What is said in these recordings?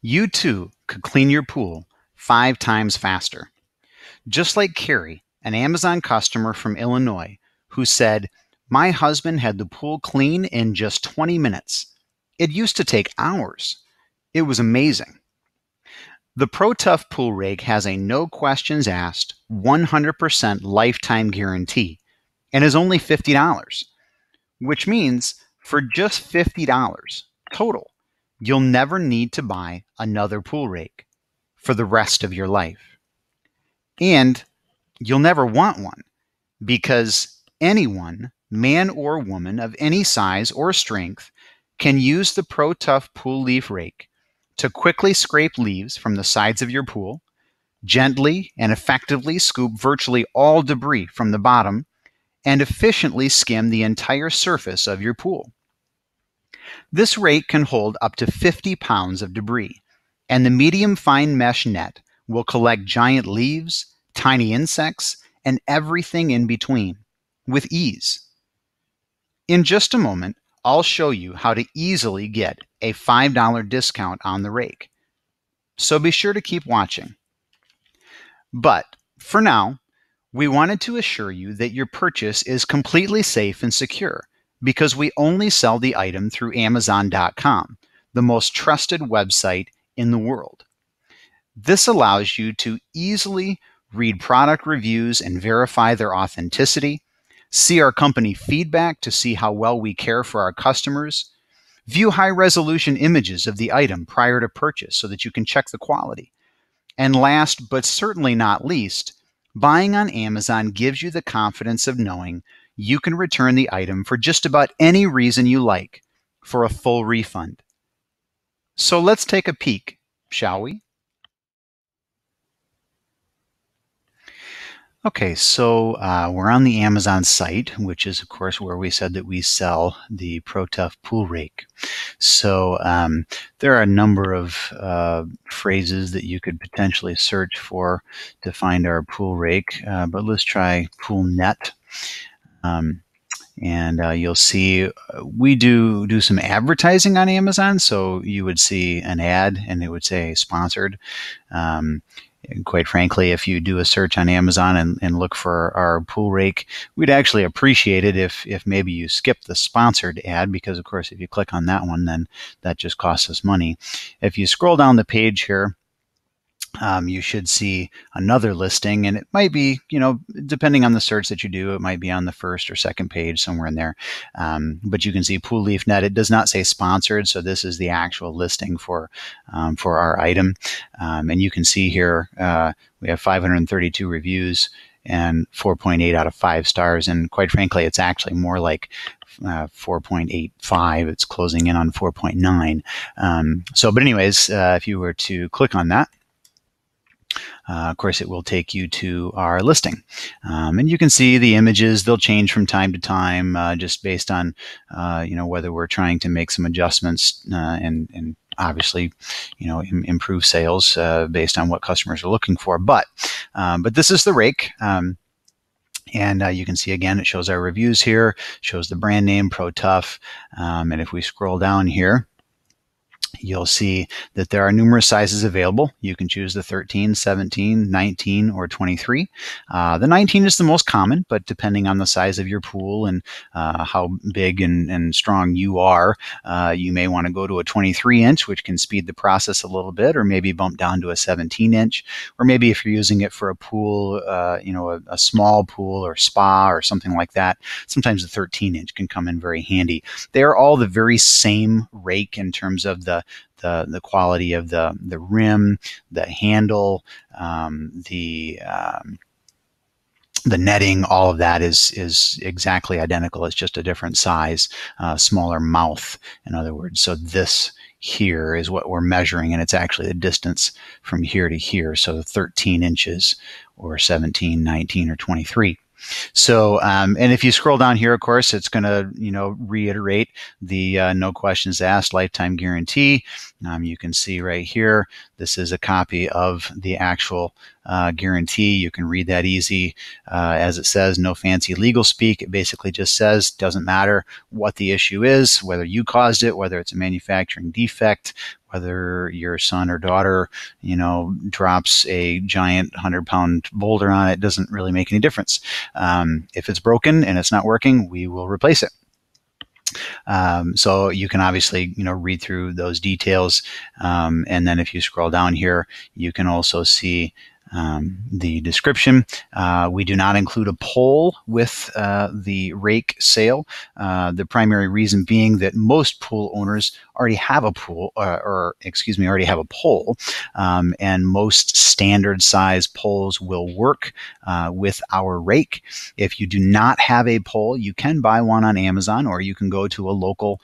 You too could clean your pool 5 times faster. Just like Carrie, an Amazon customer from Illinois, who said, "My husband had the pool clean in just 20 minutes. It used to take hours. It was amazing." The ProTuff pool rake has a no questions asked 100% lifetime guarantee and is only $50, which means for just $50 total, you'll never need to buy another pool rake for the rest of your life. And you'll never want one because anyone, man or woman of any size or strength, can use the ProTuff pool leaf rake to quickly scrape leaves from the sides of your pool, gently and effectively scoop virtually all debris from the bottom, and efficiently skim the entire surface of your pool. This rake can hold up to 50 pounds of debris, and the medium fine mesh net will collect giant leaves, tiny insects, and everything in between with ease. In just a moment, I'll show you how to easily get a $5 discount on the rake. So be sure to keep watching. But for now, we wanted to assure you that your purchase is completely safe and secure because we only sell the item through Amazon.com, the most trusted website in the world. This allows you to easily read product reviews and verify their authenticity, see our company feedback to see how well we care for our customers, view high-resolution images of the item prior to purchase so that you can check the quality. And last, but certainly not least, buying on Amazon gives you the confidence of knowing you can return the item for just about any reason you like for a full refund. So let's take a peek, shall we? Okay, so we're on the Amazon site, which is, of course, where we said that we sell the ProTuff pool rake. So there are a number of phrases that you could potentially search for to find our pool rake, but let's try pool net. And you'll see we do some advertising on Amazon, so you would see an ad and it would say sponsored. And quite frankly, if you do a search on Amazon and look for our pool rake, we'd actually appreciate it if maybe you skip the sponsored ad, because of course if you click on that one, then that just costs us money. If you scroll down the page here, you should see another listing, and it might be, depending on the search that you do, it might be on the first or second page, somewhere in there. But you can see pool leaf net. It does not say sponsored, so this is the actual listing for our item. And you can see here we have 532 reviews and 4.8 out of 5 stars. And quite frankly, it's actually more like 4.85. It's closing in on 4.9. But anyways, if you were to click on that, of course, it will take you to our listing. And you can see the images. They'll change from time to time just based on, whether we're trying to make some adjustments and obviously, improve sales based on what customers are looking for. But this is the rake. And you can see, again, it shows our reviews here, shows the brand name, ProTuff. And if we scroll down here, you'll see that there are numerous sizes available. You can choose the 13, 17, 19, or 23. The 19 is the most common, but depending on the size of your pool and how big and strong you are, you may want to go to a 23-inch, which can speed the process a little bit, or maybe bump down to a 17-inch, or maybe if you're using it for a pool, a small pool or spa or something like that, sometimes the 13-inch can come in very handy. They are all the very same rake in terms of the quality of the rim, the handle, the netting. All of that is exactly identical. It's just a different size, smaller mouth, in other words. So this here is what we're measuring, and it's actually the distance from here to here. So 13 inches or 17, 19, or 23. So, and if you scroll down here, of course, it's going to, reiterate the no questions asked lifetime guarantee. You can see right here, this is a copy of the actual guarantee. You can read that easy. As it says, no fancy legal speak. It basically just says, doesn't matter what the issue is, whether you caused it, whether it's a manufacturing defect, whether your son or daughter, drops a giant 100-pound boulder on it, doesn't really make any difference. If it's broken and it's not working, we will replace it. So you can obviously, read through those details. And then if you scroll down here, you can also see the description. We do not include a pole with the Rake sale. The primary reason being that most pool owners already have a pool, already have a pole, and most standard size poles will work with our Rake. If you do not have a pole, you can buy one on Amazon, or you can go to a local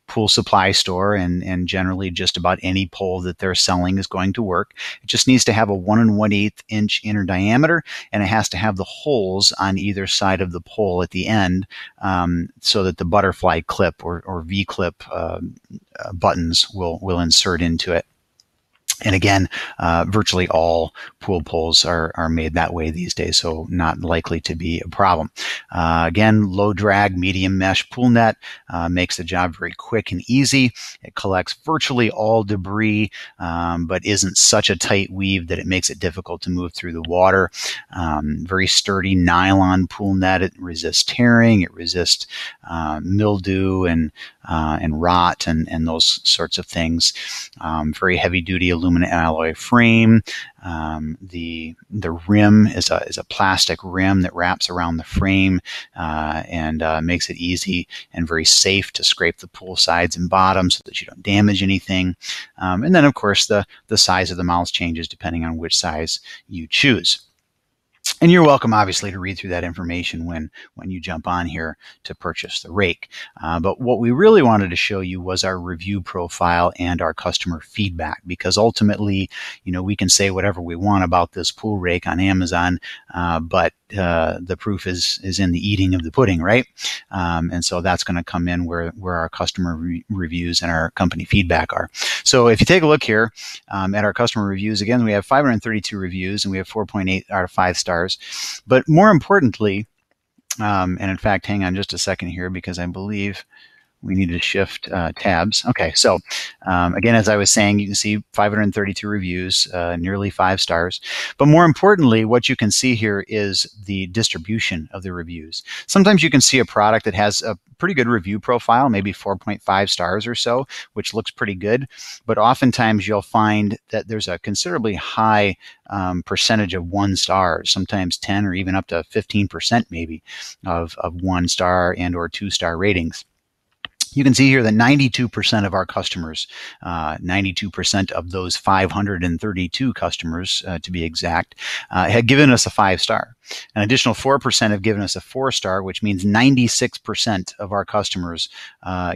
pool supply store, and generally just about any pole that they're selling is going to work. It just needs to have a 1 1/8 inch inner diameter, and it has to have the holes on either side of the pole at the end, so that the butterfly clip or V-clip buttons will insert into it. And again, virtually all pool poles are made that way these days, so not likely to be a problem. Again, low drag, medium mesh pool net makes the job very quick and easy. It collects virtually all debris, but isn't such a tight weave that it makes it difficult to move through the water. Very sturdy nylon pool net. It resists tearing. It resists mildew and rot and those sorts of things. Very heavy duty aluminum alloy frame. The rim is a plastic rim that wraps around the frame and makes it easy and very safe to scrape the pool sides and bottoms so that you don't damage anything. And then, of course, the size of the mouth changes depending on which size you choose. And you're welcome, obviously, to read through that information when you jump on here to purchase the Rake. But what we really wanted to show you was our review profile and our customer feedback, because ultimately, we can say whatever we want about this pool rake on Amazon, but the proof is in the eating of the pudding, right? And so that's going to come in where our customer reviews and our company feedback are. So if you take a look here at our customer reviews, again, we have 532 reviews and we have 4.8 out of 5 stars. But more importantly, and in fact, hang on just a second here, because I believe we need to shift tabs. Okay, so again, as I was saying, you can see 532 reviews, nearly 5 stars. But more importantly, what you can see here is the distribution of the reviews. Sometimes you can see a product that has a pretty good review profile, maybe 4.5 stars or so, which looks pretty good. But oftentimes you'll find that there's a considerably high percentage of 1 stars, sometimes 10 or even up to 15% maybe of 1 star and or 2 star ratings. You can see here that 92% of our customers, 92% of those 532 customers, to be exact, had given us a 5-star. An additional 4% have given us a 4-star, which means 96% of our customers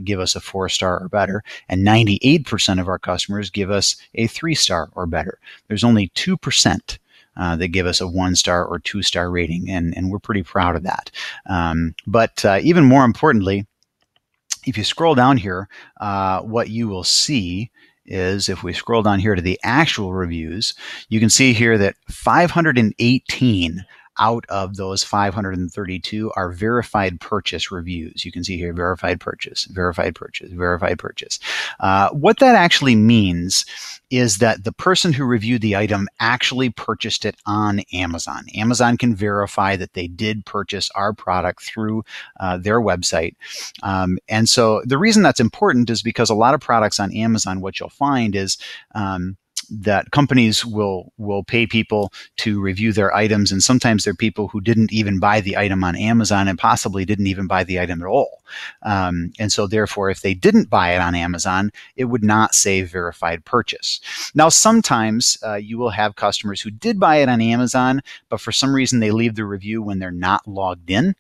give us a 4-star or better, and 98% of our customers give us a 3-star or better. There's only 2% that give us a 1-star or 2-star rating, and we're pretty proud of that. But even more importantly, if you scroll down here, what you will see is, if we scroll down here to the actual reviews, you can see here that 518 out of those 532 are verified purchase reviews. You can see here, verified purchase, verified purchase, verified purchase. What that actually means is that the person who reviewed the item actually purchased it on Amazon. Amazon can verify that they did purchase our product through their website. And so the reason that's important is because a lot of products on Amazon, what you'll find is that companies will pay people to review their items, and sometimes they're people who didn't even buy the item on Amazon and possibly didn't even buy the item at all. And so therefore, if they didn't buy it on Amazon, it would not say verified purchase. Now, sometimes you will have customers who did buy it on Amazon, but for some reason they leave the review when they're not logged in,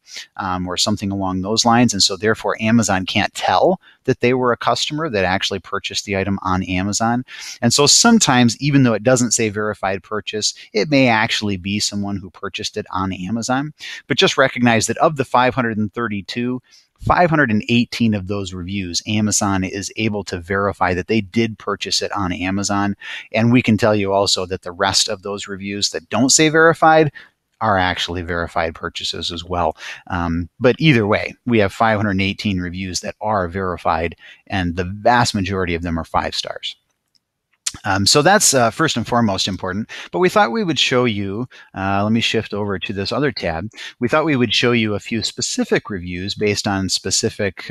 or something along those lines. And so therefore, Amazon can't tell that they were a customer that actually purchased the item on Amazon. And so sometimes, even though it doesn't say verified purchase, it may actually be someone who purchased it on Amazon. But just recognize that of the 532, 518 of those reviews, Amazon is able to verify that they did purchase it on Amazon. And we can tell you also that the rest of those reviews that don't say verified are actually verified purchases as well. But either way, we have 518 reviews that are verified, and the vast majority of them are 5 stars. So that's first and foremost important. But we thought we would show you, let me shift over to this other tab. We thought we would show you a few specific reviews based on specific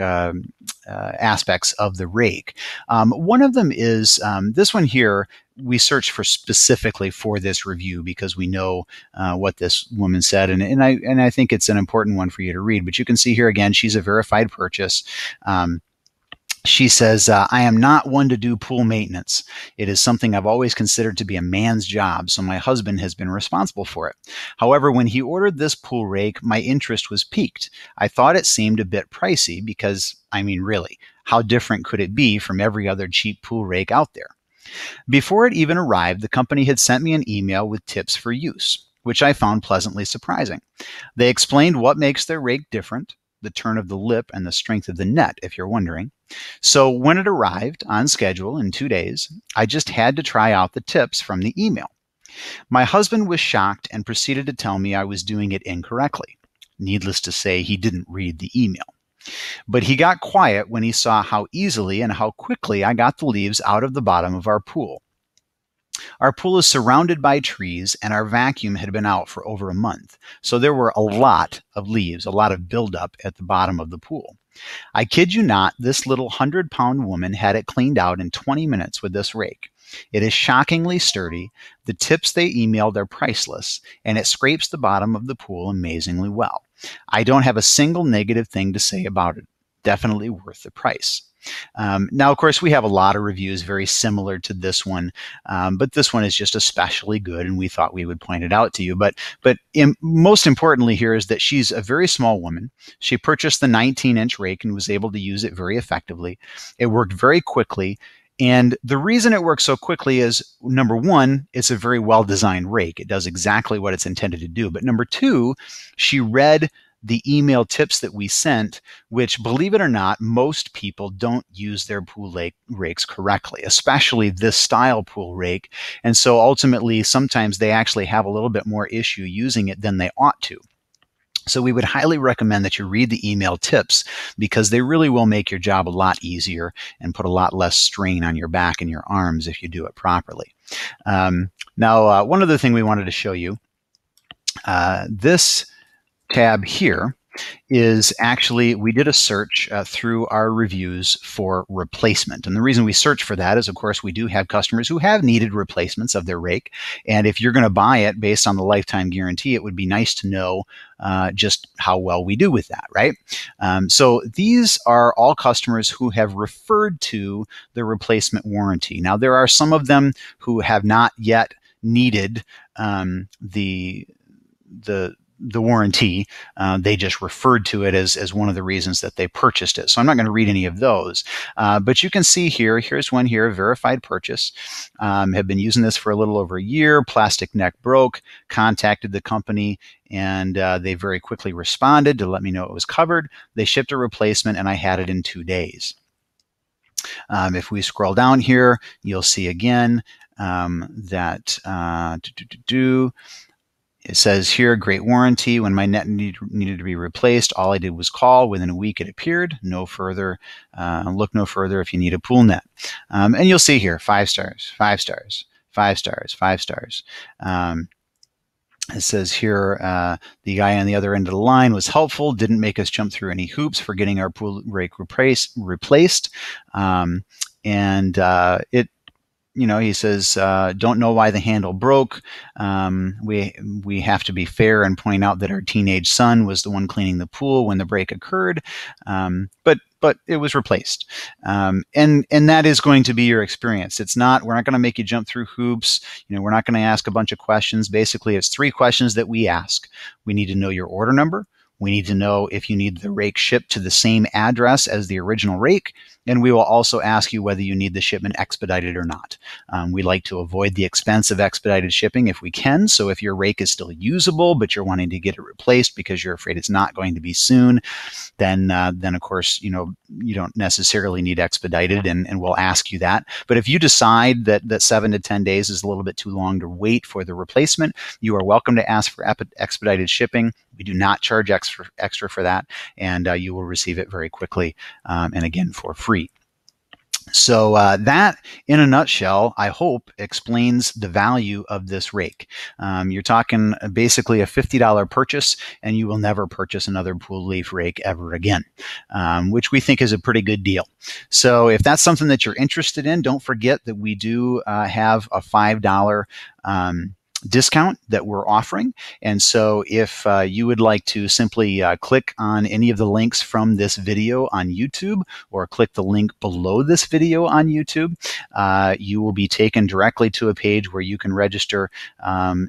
aspects of the rake. One of them is this one here. We searched for specifically for this review because we know what this woman said, and I think it's an important one for you to read. But you can see here again, she's a verified purchase. She says, I am not one to do pool maintenance. It is something I've always considered to be a man's job, so my husband has been responsible for it. However, when he ordered this pool rake, my interest was piqued. I thought it seemed a bit pricey because, I mean, really, how different could it be from every other cheap pool rake out there? Before it even arrived, the company had sent me an email with tips for use, which I found pleasantly surprising. They explained what makes their rake different, the turn of the lip and the strength of the net, if you're wondering. So when it arrived on schedule in 2 days, I just had to try out the tips from the email. My husband was shocked and proceeded to tell me I was doing it incorrectly. Needless to say, he didn't read the email. But he got quiet when he saw how easily and how quickly I got the leaves out of the bottom of our pool. Our pool is surrounded by trees, and our vacuum had been out for over a month. So there were a lot of leaves, a lot of buildup at the bottom of the pool. I kid you not, this little 100-pound woman had it cleaned out in 20 minutes with this rake. It is shockingly sturdy. The tips they emailed are priceless, and it scrapes the bottom of the pool amazingly well. I don't have a single negative thing to say about it. Definitely worth the price. Now, of course, we have a lot of reviews very similar to this one, but this one is just especially good, and we thought we would point it out to you. But most importantly here is that she's a very small woman. She purchased the 19-inch rake and was able to use it very effectively. It worked very quickly. And the reason it works so quickly is, number one, it's a very well-designed rake. It does exactly what it's intended to do. But number two, she read the email tips that we sent, which, believe it or not, most people don't use their pool rakes correctly, especially this style pool rake. And so ultimately, sometimes they actually have a little bit more issue using it than they ought to. So we would highly recommend that you read the email tips because they really will make your job a lot easier and put a lot less strain on your back and your arms if you do it properly. Now, one other thing we wanted to show you, this tab here is actually, we did a search through our reviews for replacement. And the reason we search for that is, of course, we do have customers who have needed replacements of their rake. And if you're going to buy it based on the lifetime guarantee, it would be nice to know just how well we do with that, right? So these are all customers who have referred to the replacement warranty. Now, there are some of them who have not yet needed the warranty. They just referred to it as one of the reasons that they purchased it. So I'm not going to read any of those. But you can see here's one here, verified purchase. Have been using this for a little over a year. Plastic neck broke, contacted the company, and they very quickly responded to let me know it was covered. They shipped a replacement, and I had it in 2 days. If we scroll down here, you'll see again that it says here, great warranty. When my net needed to be replaced, all I did was call. Within a week, it appeared. No further. Look no further if you need a pool net. And you'll see here, 5 stars, 5 stars, 5 stars, 5 stars. It says here, the guy on the other end of the line was helpful, didn't make us jump through any hoops for getting our pool rake replaced. He says, don't know why the handle broke. We have to be fair and point out that our teenage son was the one cleaning the pool when the break occurred. But it was replaced. And that is going to be your experience. We're not going to make you jump through hoops. We're not going to ask a bunch of questions. Basically, it's 3 questions that we ask. We need to know your order number. We need to know if you need the rake shipped to the same address as the original rake, and we will also ask you whether you need the shipment expedited or not. We like to avoid the expense of expedited shipping if we can. So if your rake is still usable, but you're wanting to get it replaced because you're afraid it's not going to be soon, then of course, you don't necessarily need expedited, and we'll ask you that. But if you decide that 7 to 10 days is a little bit too long to wait for the replacement, you are welcome to ask for expedited shipping. We do not charge extra for that, and you will receive it very quickly, and again, for free. So that, in a nutshell, I hope explains the value of this rake. You're talking basically a $50 purchase, and you will never purchase another pool leaf rake ever again, which we think is a pretty good deal. So if that's something that you're interested in, don't forget that we do have a $5 discount that we're offering. And so if you would like to simply click on any of the links from this video on YouTube, or click the link below this video on YouTube, you will be taken directly to a page where you can register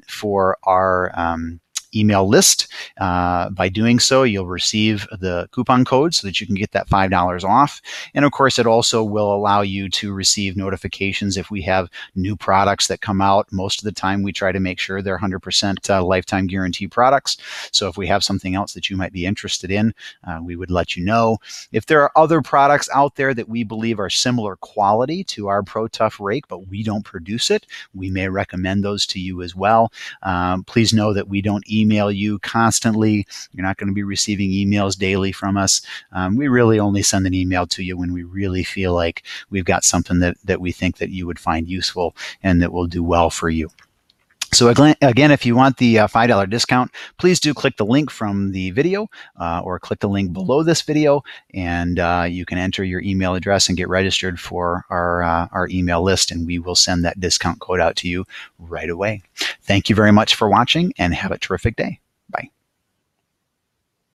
for our email list. By doing so, you'll receive the coupon code so that you can get that $5 off. And of course, it also will allow you to receive notifications if we have new products that come out. Most of the time, we try to make sure they're 100% lifetime guarantee products. So if we have something else that you might be interested in, we would let you know. If there are other products out there that we believe are similar quality to our ProTuff rake, but we don't produce it, we may recommend those to you as well. Please know that we don't email you constantly. You're not going to be receiving emails daily from us. We really only send an email to you when we really feel like we've got something that we think that you would find useful and that will do well for you. So again, if you want the $5 discount, please do click the link from the video or click the link below this video, and you can enter your email address and get registered for our email list, and we will send that discount code out to you right away. Thank you very much for watching, and have a terrific day.